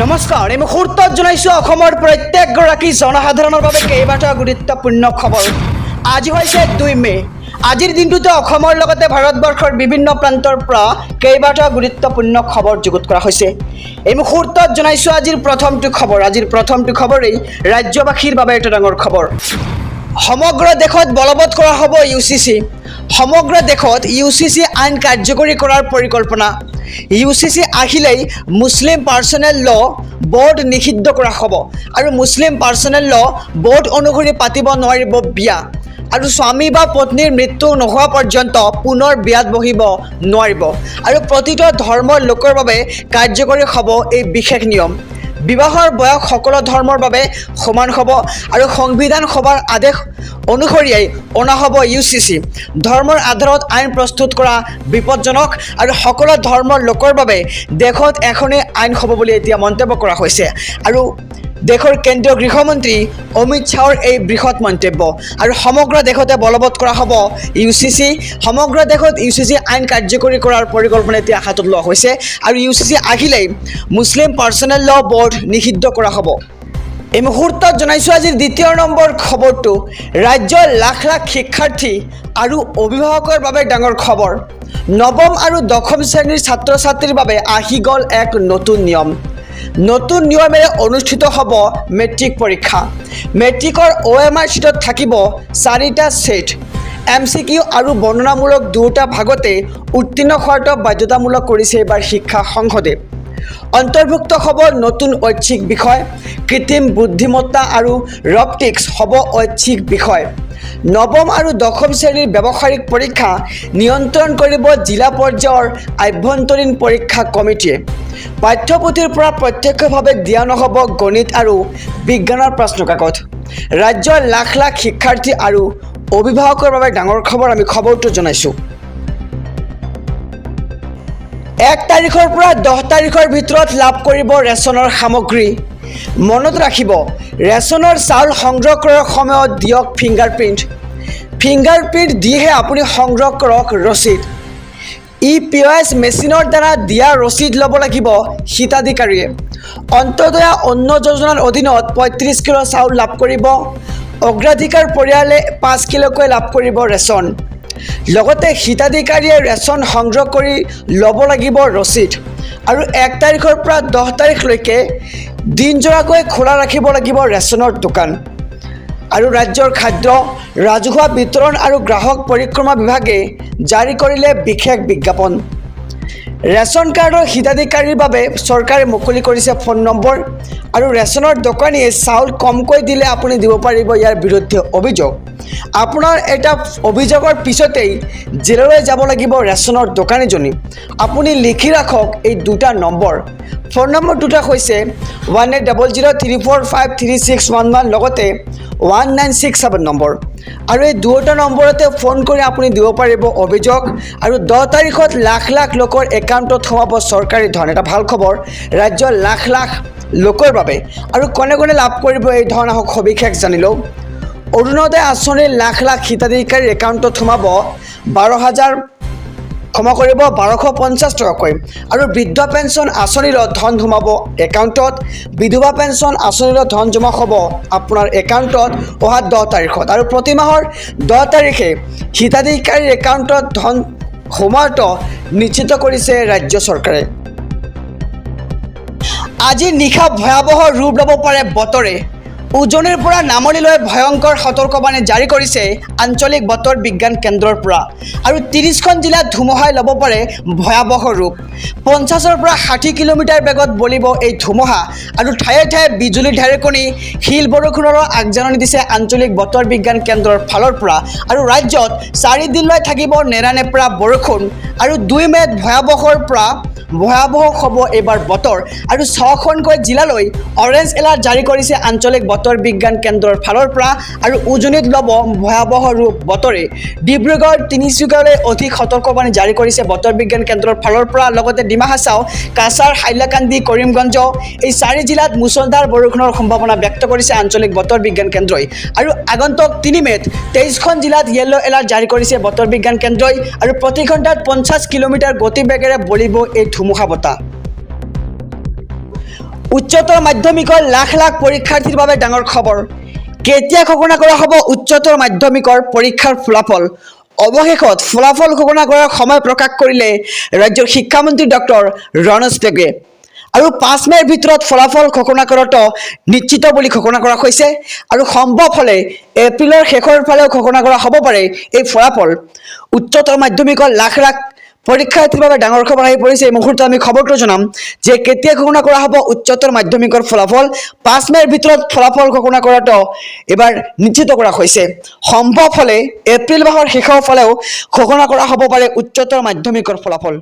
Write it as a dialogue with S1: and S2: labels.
S1: নমস্কাৰ এই মুহূৰ্তত জনাইছোঁ অসমৰ প্ৰত্যেকগৰাকী জনসাধাৰণৰ বাবে কেইবাটাও গুৰুত্বপূৰ্ণ খবৰ। আজি হৈছে 2 মে। আজিৰ দিনটোতে অসমৰ লগতে ভাৰতবৰ্ষৰ বিভিন্ন প্ৰান্তৰ পৰা কেইবাটাও গুৰুত্বপূৰ্ণ খবৰ যুগুত কৰা হৈছে। এই মুহূৰ্তত জনাইছোঁ আজিৰ প্ৰথমটো খবৰেই ৰাজ্যবাসীৰ বাবে এটা ডাঙৰ খবৰ। সমগ্ৰ দেশত বলবৎ কৰা হ'ব UCC। সমগ্ৰ দেশত UCC আইন কাৰ্যকৰী কৰাৰ পৰিকল্পনা। UCC আহিলেই মুছলিম পাৰ্চনেল ল বোৰ্ড নিষিদ্ধ কৰা হ'ব আৰু মুছলিম পাৰ্চনেল ল বোৰ্ড অনুসৰি পাতিব নোৱাৰিব বিয়া আৰু স্বামী বা পত্নীৰ মৃত্যু নোহোৱা পৰ্যন্ত পুনৰ বিয়াত বহিব নোৱাৰিব আৰু প্ৰতিটো ধৰ্মৰ লোকৰ বাবে কাৰ্যকৰী হ'ব এই বিশেষ নিয়ম। বিবাহৰ বয়স সকলো ধৰ্মৰ বাবে সমান হ'ব আৰু সংবিধান সভাৰ আদেশ অনুসৰিয়েই অনা হ'ব UCC। ধৰ্মৰ আধাৰত আইন প্ৰস্তুত কৰা বিপদজনক আৰু সকলো ধৰ্মৰ লোকৰ বাবে দেশত এখনেই আইন হ'ব বুলি এতিয়া মন্তব্য কৰা হৈছে আৰু দেশৰ কেন্দ্ৰীয় গৃহমন্ত্ৰী অমিত শ্বাহৰ এই বৃহৎ মন্তব্য। আৰু সমগ্ৰ দেশতে বলবৎ কৰা হ'ব UCC। সমগ্ৰ দেশত UCC আইন কাৰ্যকৰী কৰাৰ পৰিকল্পনা এতিয়া হাতত লোৱা হৈছে আৰু UCC আহিলেই মুছলিম পাৰ্চনেল ল বোৰ্ড নিষিদ্ধ কৰা হ'ব। এই মুহূৰ্তত জনাইছোঁ আজিৰ 2 নম্বৰ খবৰটো ৰাজ্যৰ লাখ লাখ শিক্ষাৰ্থী আৰু অভিভাৱকৰ বাবে ডাঙৰ খবৰ। নৱম আৰু দশম শ্ৰেণীৰ ছাত্ৰ ছাত্ৰীৰ বাবে আহি গ'ল এক নতুন নিয়ম। নতুন নিয়মেৰে অনুষ্ঠিত হ'ব মেট্ৰিক পৰীক্ষা। মেট্ৰিকৰ OMR শ্বীটত থাকিব 4টা ছেট। MCQ আৰু বৰ্ণনামূলক দুয়োটা ভাগতে উত্তীৰ্ণ হোৱাটো বাধ্যতামূলক কৰিছে এইবাৰ শিক্ষা সংসদে। অন্তৰ্ভুক্ত হ'ব নতুন ঐচ্ছিক বিষয়। কৃত্ৰিম বুদ্ধিমত্তা আৰু ৰবটিক্স হ'ব ঐচ্ছিক বিষয়। নৱম আৰু দশম শ্ৰেণীৰ ব্যৱহাৰিক পৰীক্ষা নিয়ন্ত্ৰণ কৰিব জিলা পৰ্যায়ৰ আভ্যন্তৰীণ পৰীক্ষা কমিটিয়ে। পাঠ্যপুথিৰ পৰা প্ৰত্যক্ষভাৱে দিয়া নহ'ব গণিত আৰু বিজ্ঞানৰ প্ৰশ্নকাকত। ৰাজ্যৰ লাখ লাখ শিক্ষাৰ্থী আৰু অভিভাৱকৰ বাবে ডাঙৰ খবৰ। আমি খবৰটো জনাইছোঁ। 1 তাৰিখৰ পৰা 10 তাৰিখৰ ভিতৰত লাভ কৰিব ৰেচনৰ সামগ্ৰী। মনত ৰাখিব, ৰেচনৰ চাউল সংগ্ৰহ কৰাৰ সময়ত দিয়ক ফিংগাৰপ্ৰিণ্ট। ফিংগাৰপ্ৰিণ্ট দিহে আপুনি সংগ্ৰহ কৰক ৰচিদ। POS মেচিনৰ দ্বাৰা দিয়া ৰচিদ ল'ব লাগিব হিতাধিকাৰীয়ে। অন্তোদয়া অন্ন যোজনাৰ অধীনত 35 কিলো চাউল লাভ কৰিব। অগ্ৰাধিকাৰ পৰিয়ালে 5 কিলোকৈ লাভ কৰিব ৰেচন। লগতে হিতাধিকাৰীয়ে ৰেচন সংগ্ৰহ কৰি ল'ব লাগিব ৰচিদ আৰু 1 তাৰিখৰ পৰা 10 তাৰিখলৈকে দিনজোৰাকৈ খোলা ৰাখিব লাগিব ৰেচনৰ দোকান। আৰু ৰাজ্যৰ খাদ্য, ৰাজহুৱা বিতৰণ আৰু গ্ৰাহক পৰিক্ৰমা বিভাগে জাৰি কৰিলে বিশেষ বিজ্ঞাপন। ৰেচন কাৰ্ডৰ হিতাধিকাৰীৰ বাবে চৰকাৰে মুকলি কৰিছে ফোন নম্বৰ আৰু ৰেচনৰ দোকানীয়ে চাউল কমকৈ দিলে আপুনি দিব পাৰিব ইয়াৰ বিৰুদ্ধে অভিযোগ। আপোনাৰ এটা অভিযোগৰ পিছতেই জেললৈ যাব লাগিব ৰেচনৰ দোকানীজনী। আপুনি লিখি ৰাখক এই 2টা নম্বৰ। ফোন নম্বৰ দুটা হৈছে 1800345361 লগতে 1967 নম্বৰ আৰু এই 2টা নম্বৰতে ফোন কৰি আপুনি দিব পাৰিব অভিযোগ। আৰু 10 তাৰিখত লাখ লাখ লোকৰ একাউণ্টত সোমাব চৰকাৰী ধন। এটা ভাল খবৰ ৰাজ্যৰ লাখ লাখ লোকৰ বাবে। আৰু কোনে কোনে লাভ কৰিব এই ধন আহক সবিশেষ জানি লওঁ। অৰুণোদয় আঁচনিৰ লাখ লাখ হিতাধিকাৰীৰ একাউণ্টত সোমাব 1250 টকাকৈ আৰু বৃদ্ধ পেঞ্চন আঁচনিৰো ধন সোমাব একাউণ্টত। বিধৱা পেঞ্চন আঁচনিৰো ধন জমা হ'ব আপোনাৰ একাউণ্টত অহা 10 তাৰিখত আৰু প্ৰতি মাহৰ 10 তাৰিখে হিতাধিকাৰীৰ একাউণ্টত ধন সোমোৱাটো নিশ্চিত কৰিছে ৰাজ্য চৰকাৰে। আজি নিশা ভয়াৱহ ৰূপ ল'ব পাৰে বতৰে। উজনিৰ পৰা নামনিলৈ ভয়ংকৰ সতৰ্কবাণী জাৰি কৰিছে আঞ্চলিক বতৰ বিজ্ঞান কেন্দ্ৰৰ পৰা আৰু 30খন জিলাত ধুমুহাই ল'ব পাৰে ভয়াৱহ ৰূপ। 50ৰ পৰা 60 কিলোমিটাৰ বেগত বলিব এই ধুমুহা আৰু ঠায়ে ঠায়ে বিজুলী ঢেৰেকণি শিল বৰষুণৰো আগজাননী দিছে আঞ্চলিক বতৰ বিজ্ঞান কেন্দ্ৰৰ ফালৰ পৰা। আৰু ৰাজ্যত 4 দিনলৈ থাকিব নেৰানেপেৰা বৰষুণ আৰু 2 মে'ত ভয়াৱহৰ পৰা ভয়াৱহ হ'ব এইবাৰ বতৰ আৰু 6খনকৈ জিলালৈ অৰেঞ্জ এলাৰ্ট জাৰি কৰিছে আঞ্চলিক বতৰ বিজ্ঞান কেন্দ্ৰৰ ফালৰ পৰা আৰু উজনিত ল'ব ভয়াৱহ ৰূপ বতৰে। ডিব্ৰুগড়, তিনিচুকীয়ালৈ অধিক সতৰ্কবাণী জাৰি কৰিছে বতৰ বিজ্ঞান কেন্দ্ৰৰ ফালৰ পৰা। লগতে ডিমা হাছাও, কাছাৰ, হাইলাকান্দি, কৰিমগঞ্জ এই 4 জিলাত মুছলধাৰ বৰষুণৰ সম্ভাৱনা ব্যক্ত কৰিছে আঞ্চলিক বতৰ বিজ্ঞান কেন্দ্ৰই। আৰু আগন্তুক 3 মে'ত 23খন জিলাত য়েল্লো এলাৰ্ট জাৰি কৰিছে বতৰ বিজ্ঞান কেন্দ্ৰই আৰু প্ৰতি ঘণ্টাত 50 কিলোমিটাৰ গতিবেগেৰে বলিব এই ধুমুহা বতাহ। উচ্চতৰ মাধ্যমিকৰ লাখ লাখ পৰীক্ষাৰ্থীৰ বাবে ডাঙৰ খবৰ কেতিয়া ঘোষণা কৰা হ'ব উচ্চতৰ মাধ্যমিকৰ পৰীক্ষাৰ ফলাফল অৱশেষত ফলাফল ঘোষণা কৰাৰ সময় প্ৰকাশ কৰিলে ৰাজ্যৰ শিক্ষামন্ত্ৰী ডক্টৰ ৰণোজ পেগুৱে আৰু 5 মেৰ ভিতৰত ফলাফল ঘোষণা কৰাটো নিশ্চিত বুলি ঘোষণা কৰা হৈছে আৰু সম্ভৱ হলে এপ্ৰিলৰ শেষৰ ফালেও ঘোষণা কৰা হ'ব পাৰে এই ফলাফল উচ্চতৰ মাধ্যমিকৰ লাখ লাখ পৰীক্ষাৰ্থীৰ বাবে ডাঙৰ খবৰ আহি পৰিছে এই মুহূৰ্তত আমি খবৰটো জনাম যে কেতিয়া ঘোষণা কৰা হ'ব উচ্চতৰ মাধ্যমিকৰ ফলাফল 5 মেৰ ভিতৰত ফলাফল ঘোষণা কৰাটো এবাৰ নিশ্চিত কৰা হৈছে সম্ভৱ হলে এপ্ৰিল মাহৰ শেষৰ ফালেও ঘোষণা কৰা হ'ব পাৰে উচ্চতৰ মাধ্যমিকৰ ফলাফল